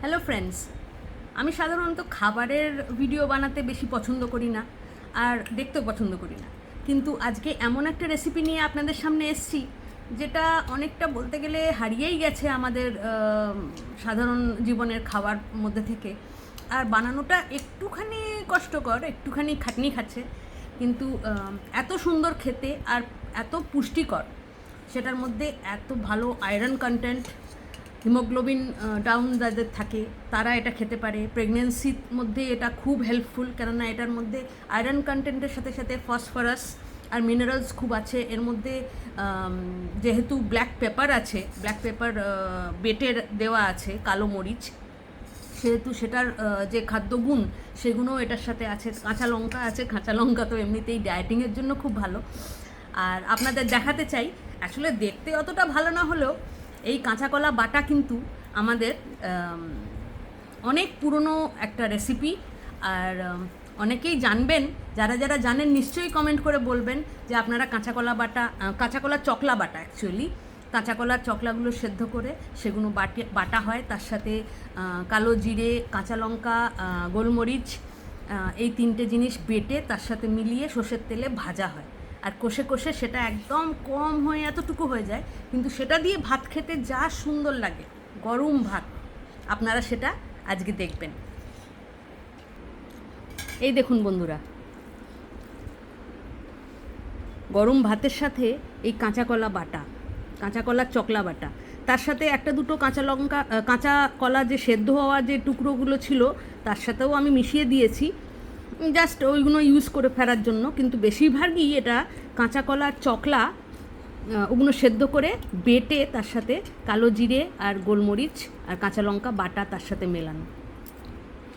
Hello friends, আমি সাধারণত খাবারের ভিডিও বানাতে বেশি পছন্দ করি না আর দেখতেও পছন্দ করি না, কিন্তু আজকে এমন একটা রেসিপি নিয়ে আপনাদের সামনে এসেছি যেটা অনেকটা বলতে গেলে হারিয়েই গেছে আমাদের সাধারণ জীবনের খাবার মধ্যে থেকে। আর বানানোটা একটুখানি কষ্টকর, একটুখানি খাটনি খাচ্ছে, কিন্তু এত সুন্দর খেতে আর এত পুষ্টিকর। সেটার মধ্যে এত ভালো আয়রন কন্টেন্ট, হিমোগ্লোবিন ডাউন যাদের থাকে তারা এটা খেতে পারে। প্রেগনেন্সির মধ্যে এটা খুব হেল্পফুল, কেননা এটার মধ্যে আয়রন কন্টেন্টের সাথে সাথে ফসফরাস আর মিনারেলস খুব আছে এর মধ্যে। যেহেতু ব্ল্যাক পেপার আছে, ব্ল্যাক পেপার বেটের দেওয়া আছে, কালো মরিচ, সেহেতু সেটার যে খাদ্যগুণ সেগুলো এটার সাথে আছে। কাঁচা লঙ্কা আছে, কাঁচা লঙ্কা তো এমনিতেই ডায়েটিংয়ের জন্য খুব ভালো। আর আপনাদের দেখাতে চাই, আসলে দেখতে অতটা ভালো না হলেও এই কাঁচা কলা বাটা কিন্তু আমাদের অনেক পুরনো একটা রেসিপি। আর অনেকেই জানবেন, যারা যারা জানেন নিশ্চয়ই কমেন্ট করে বলবেন যে আপনারা কাঁচা কলা বাটা, কাঁচা কলার চকলা বাটা, অ্যাকচুয়ালি কাঁচা কলার চকলাগুলো সেদ্ধ করে সেগুলো বাটা হয়, তার সাথে কালো জিরে, কাঁচা লঙ্কা, গোলমরিচ, এই তিনটে জিনিস বেটে তার সাথে মিলিয়ে সর্ষের তেলে ভাজা হয়। আর কষে কষে সেটা একদম কম হয়ে এতটুকু হয়ে যায়, কিন্তু সেটা দিয়ে ভাত খেতে যা সুন্দর লাগে, গরম ভাত। আপনারা সেটা আজকে দেখবেন। এই দেখুন বন্ধুরা, গরম ভাতের সাথে এই কাঁচা কলা বাটা, কাঁচা কলার চকলা বাটা, তার সাথে একটা দুটো কাঁচা লঙ্কা, কাঁচা কলা যে সেদ্ধ হওয়া যে টুকরোগুলো ছিল তার সাথেও আমি মিশিয়ে দিয়েছি, জাস্ট ওইগুলো ইউজ করে ফেরার জন্য। কিন্তু বেশিরভাগই এটা কাঁচা কলার চকলা, ওগুলো সেদ্ধ করে বেটে তার সাথে কালো জিরে আর গোলমরিচ আর কাঁচা লঙ্কা বাটা তার সাথে মেলানো।